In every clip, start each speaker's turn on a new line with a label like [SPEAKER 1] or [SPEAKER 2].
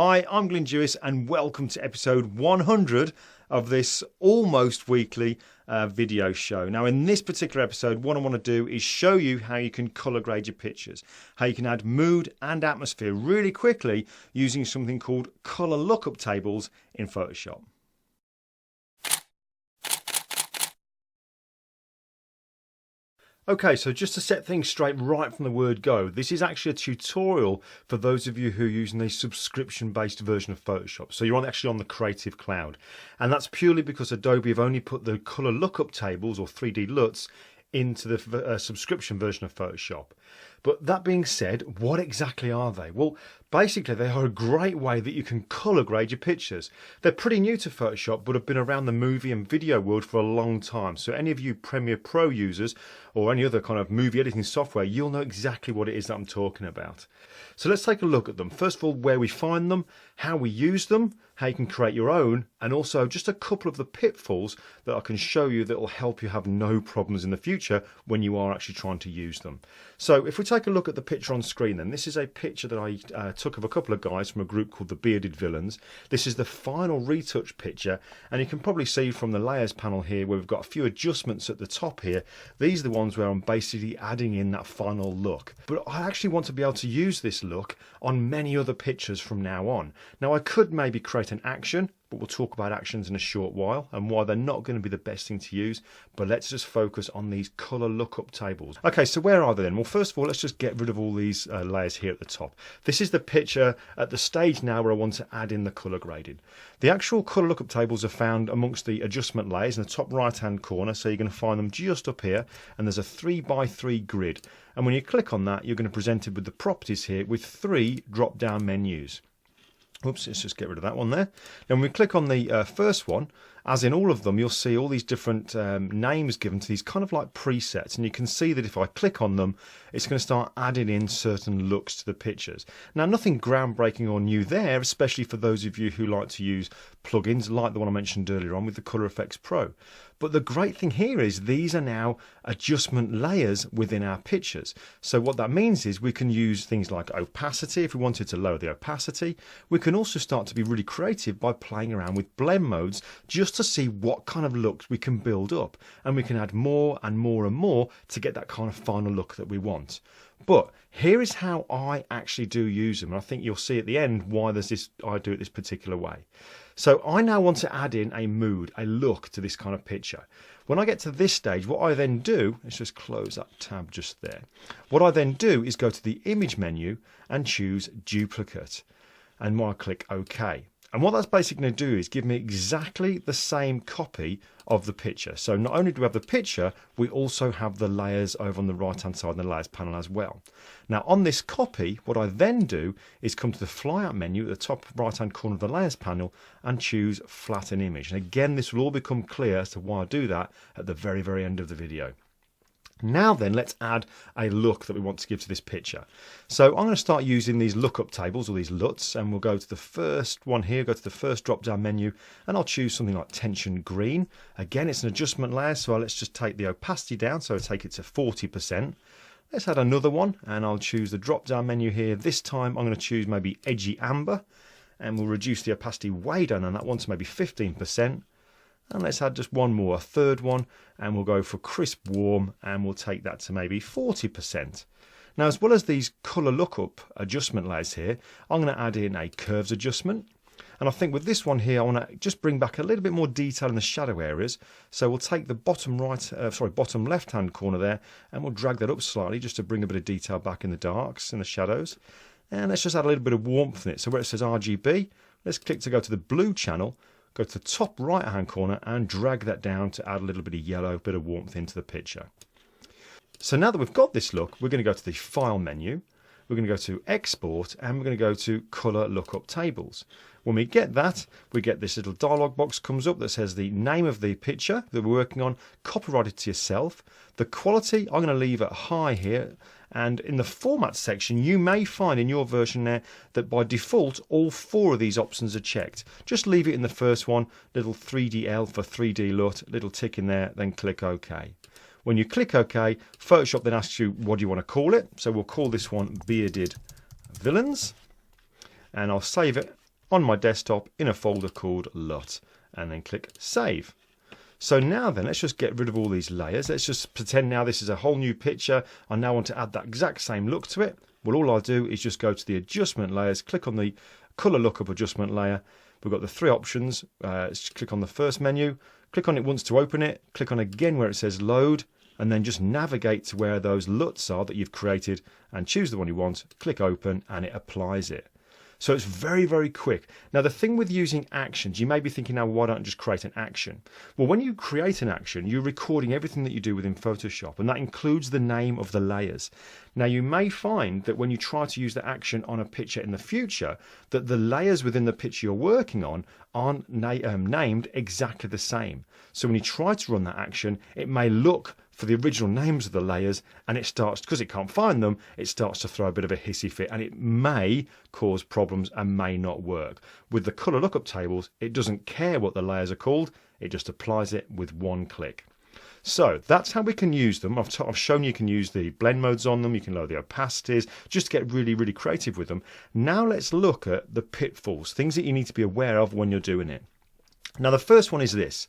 [SPEAKER 1] Hi, I'm Glyn Jewis and welcome to episode 100 of this almost weekly video show. Now in this particular episode, what I want to do is show you how you can colour grade your pictures, how you can add mood and atmosphere really quickly using something called colour lookup tables in Photoshop. Okay, so just to set things straight right from the word go, this is actually a tutorial for those of you who are using a subscription-based version of Photoshop. So you're actually on the Creative Cloud. And that's purely because Adobe have only put the colour lookup tables, or 3D LUTs, into the subscription version of Photoshop. But that being said, what exactly are they? Well, basically they are a great way that you can colour grade your pictures. They're pretty new to Photoshop but have been around the movie and video world for a long time. So any of you Premiere Pro users or any other kind of movie editing software, you'll know exactly what it is that I'm talking about. So let's take a look at them. First of all, where we find them, how we use them, how you can create your own, and also just a couple of the pitfalls that I can show you that will help you have no problems in the future when you are actually trying to use them. So if we take a look at the picture on screen then, this is a picture that I took of a couple of guys from a group called the Bearded Villains. This is the final retouch picture, and you can probably see from the layers panel here where we've got a few adjustments at the top here. These are the ones where I'm basically adding in that final look. But I actually want to be able to use this look on many other pictures from now on. Now I could maybe create an action, but we'll talk about actions in a short while and why they're not going to be the best thing to use. But let's just focus on these colour lookup tables. Okay, so where are they then? Well, first of all, let's just get rid of all these layers here at the top. This is the picture at the stage now where I want to add in the colour grading. The actual colour lookup tables are found amongst the adjustment layers in the top right hand corner, so you're going to find them just up here, and there's a 3x3 grid, and when you click on that you're going to be presented with the properties here with 3 drop down menus. Oops, let's just get rid of that one there. Now when we click on the first one, as in all of them, you'll see all these different names given to these kind of like presets, and you can see that if I click on them, it's going to start adding in certain looks to the pictures. Now nothing groundbreaking or new there, especially for those of you who like to use plugins like the one I mentioned earlier on with the Color Effects Pro. But the great thing here is these are now adjustment layers within our pictures. So what that means is we can use things like opacity if we wanted to lower the opacity. We can also start to be really creative by playing around with blend modes just to see what kind of looks we can build up. And we can add more and more and more to get that kind of final look that we want. But here is how I actually do use them. And I think you'll see at the end why there's this, I do it this particular way. So I now want to add in a mood, a look to this kind of picture. When I get to this stage, what I then do, let's just close that tab just there. What I then do is go to the image menu and choose duplicate. And I click OK. And what that's basically going to do is give me exactly the same copy of the picture. So not only do we have the picture, we also have the layers over on the right hand side in the layers panel as well. Now on this copy, what I then do is come to the flyout menu at the top right hand corner of the layers panel and choose flatten image. And again, this will all become clear as to why I do that at the very, very end of the video. Now then, let's add a look that we want to give to this picture. So I'm going to start using these lookup tables, or these LUTs, and we'll go to the first one here, go to the first drop down menu, and I'll choose something like tension green. Again, it's an adjustment layer, so let's just take the opacity down, so I'll take it to 40%. Let's add another one, and I'll choose the drop down menu here. This time I'm going to choose maybe edgy amber, and we'll reduce the opacity way down on that one to maybe 15%. And let's add just one more, a third one, and we'll go for crisp warm, and we'll take that to maybe 40%. Now, as well as these colour lookup adjustment layers here, I'm going to add in a curves adjustment. And I think with this one here, I want to just bring back a little bit more detail in the shadow areas. So we'll take the bottom left hand corner there, and we'll drag that up slightly just to bring a bit of detail back in the darks and the shadows. And let's just add a little bit of warmth in it. So where it says RGB, let's click to go to the blue channel. Go to the top right hand corner and drag that down to add a little bit of yellow, a bit of warmth into the picture. So now that we've got this look, we're going to go to the File menu, we're going to go to Export, and we're going to go to Colour Lookup Tables. When we get that, we get this little dialog box comes up that says the name of the picture that we're working on, copyright it to yourself. The quality, I'm going to leave at high here. And in the format section, you may find in your version there that by default, all 4 of these options are checked. Just leave it in the first one, little 3DL for 3D LUT, little tick in there, then click OK. When you click OK, Photoshop then asks you, what do you want to call it? So we'll call this one Bearded Villains. And I'll save it on my desktop in a folder called LUT, and then click Save. So now then, let's just get rid of all these layers. Let's just pretend now this is a whole new picture. I now want to add that exact same look to it. Well, all I'll do is just go to the adjustment layers, click on the color lookup adjustment layer. We've got the three options. Click on the first menu, click on it once to open it, click on again where it says load, and then just navigate to where those LUTs are that you've created and choose the one you want, click open, and it applies it. So it's very, very quick. Now, the thing with using actions, you may be thinking, now, why don't I just create an action? Well, when you create an action, you're recording everything that you do within Photoshop, and that includes the name of the layers. Now, you may find that when you try to use the action on a picture in the future, that the layers within the picture you're working on aren't named exactly the same. So when you try to run that action, it may look for the original names of the layers, and it starts, because it can't find them, it starts to throw a bit of a hissy fit, and it may cause problems and may not work. With the color lookup tables, it doesn't care what the layers are called, it just applies it with one click. So that's how we can use them. I've shown you can use the blend modes on them, you can lower the opacities, just to get really, really creative with them. Now let's look at the pitfalls, things that you need to be aware of when you're doing it. Now the first one is this.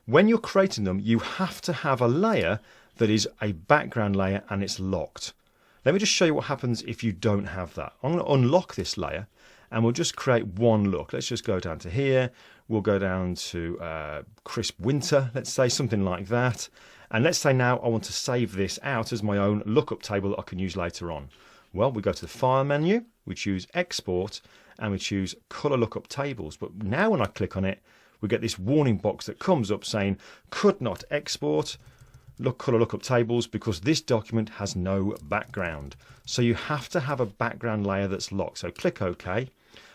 [SPEAKER 1] When you're creating them, you have to have a layer that is a background layer and it's locked. Let me just show you what happens if you don't have that. I'm going to unlock this layer and we'll just create one look. Let's just go down to here. We'll go down to crisp winter, let's say, something like that. And let's say now I want to save this out as my own lookup table that I can use later on. Well, we go to the File menu, we choose Export, and we choose Color Lookup Tables. But now when I click on it, we get this warning box that comes up saying could not export color lookup tables because this document has no background. So you have to have a background layer that's locked. So click OK.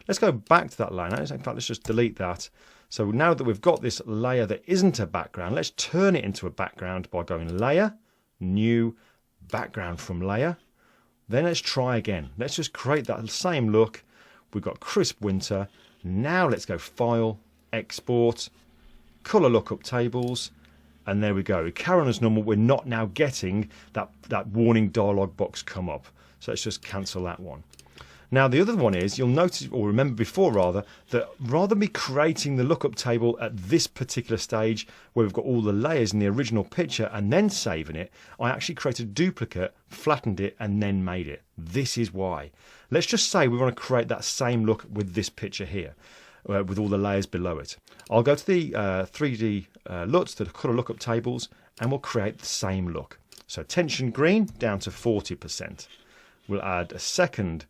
[SPEAKER 1] Let's go back to that layer. In fact, let's just delete that. So now that we've got this layer that isn't a background, let's turn it into a background by going Layer, New, Background from Layer. Then let's try again. Let's just create that same look. We've got crisp winter. Now let's go File, Export, color lookup tables, and there we go. We carry on as normal. We're not now getting that warning dialog box come up. So let's just cancel that one. Now the other one is, you'll notice, or remember before rather, that rather than me creating the lookup table at this particular stage where we've got all the layers in the original picture and then saving it, I actually created a duplicate, flattened it, and then made it. This is why. Let's just say we want to create that same look with this picture here. With all the layers below it. I'll go to the 3D LUTs, the color lookup tables, and we'll create the same look. So tension green down to 40%. We'll add a second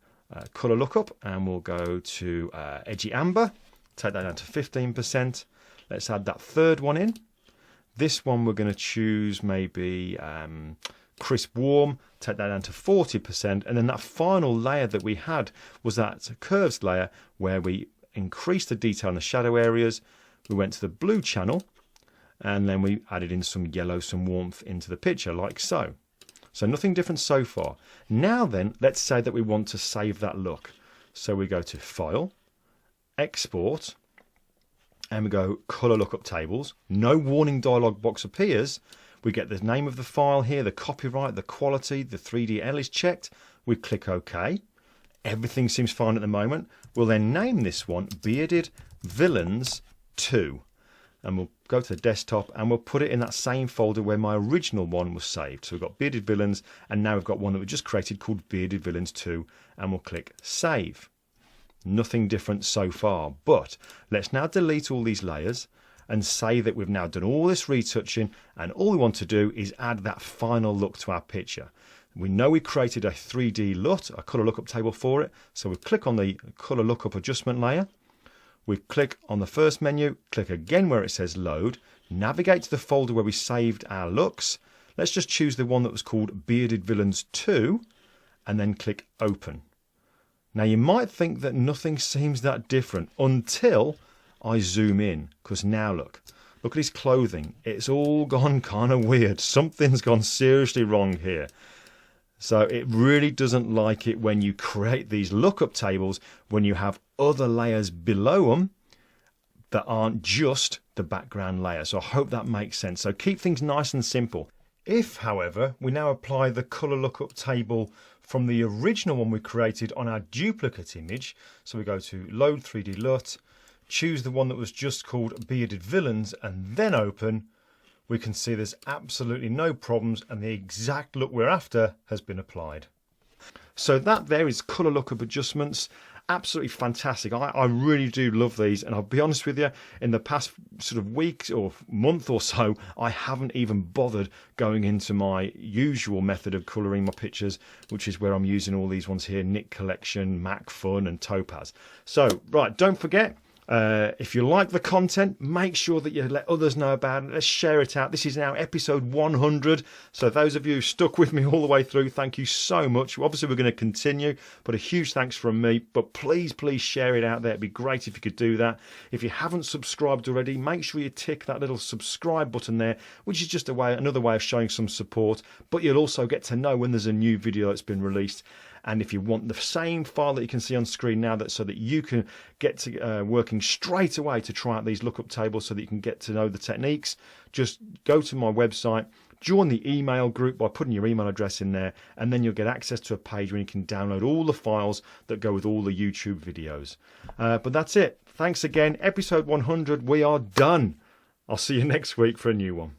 [SPEAKER 1] color lookup and we'll go to edgy amber, take that down to 15%. Let's add that third one in. This one we're going to choose maybe crisp warm, take that down to 40%. And then that final layer that we had was that curves layer where we increase the detail in the shadow areas. We went to the blue channel and then we added in some yellow, some warmth into the picture like so. So nothing different so far. Now then, let's say that we want to save that look. So we go to File, Export, and we go Color Lookup Tables. No warning dialog box appears. We get the name of the file here, the copyright, the quality, the 3DL is checked. We click OK. Everything seems fine at the moment. We'll then name this one Bearded Villains 2. And we'll go to the desktop and we'll put it in that same folder where my original one was saved. So we've got Bearded Villains, and now we've got one that we just created called Bearded Villains 2, and we'll click Save. Nothing different so far, but let's now delete all these layers and say that we've now done all this retouching, and all we want to do is add that final look to our picture. We know we created a 3D LUT, a color lookup table for it. So we click on the color lookup adjustment layer. We click on the first menu, click again where it says load, navigate to the folder where we saved our looks. Let's just choose the one that was called Bearded Villains 2 and then click open. Now you might think that nothing seems that different until I zoom in, because now look at his clothing. It's all gone kind of weird. Something's gone seriously wrong here. So it really doesn't like it when you create these lookup tables when you have other layers below them that aren't just the background layer. So I hope that makes sense. So keep things nice and simple. If, however, we now apply the color lookup table from the original one we created on our duplicate image. So we go to Load 3D LUT, choose the one that was just called Bearded Villains, and then open. We can see there's absolutely no problems and the exact look we're after has been applied. So that there is colour lookup adjustments. Absolutely fantastic. I really do love these, and I'll be honest with you, in the past sort of week or month or so, I haven't even bothered going into my usual method of colouring my pictures, which is where I'm using all these ones here, Nick Collection, Mac Fun and Topaz. So, right, don't forget, if you like the content, make sure that you let others know about it. Let's share it out. This is now episode 100. So those of you who stuck with me all the way through, thank you so much. Obviously, we're going to continue, but a huge thanks from me. But please, please share it out there. It'd be great if you could do that. If you haven't subscribed already, make sure you tick that little subscribe button there, which is just another way of showing some support. But you'll also get to know when there's a new video that's been released. And if you want the same file that you can see on screen now, so that you can get to working straight away to try out these lookup tables so that you can get to know the techniques, just go to my website, join the email group by putting your email address in there, and then you'll get access to a page where you can download all the files that go with all the YouTube videos. But that's it. Thanks again. Episode 100, we are done. I'll see you next week for a new one.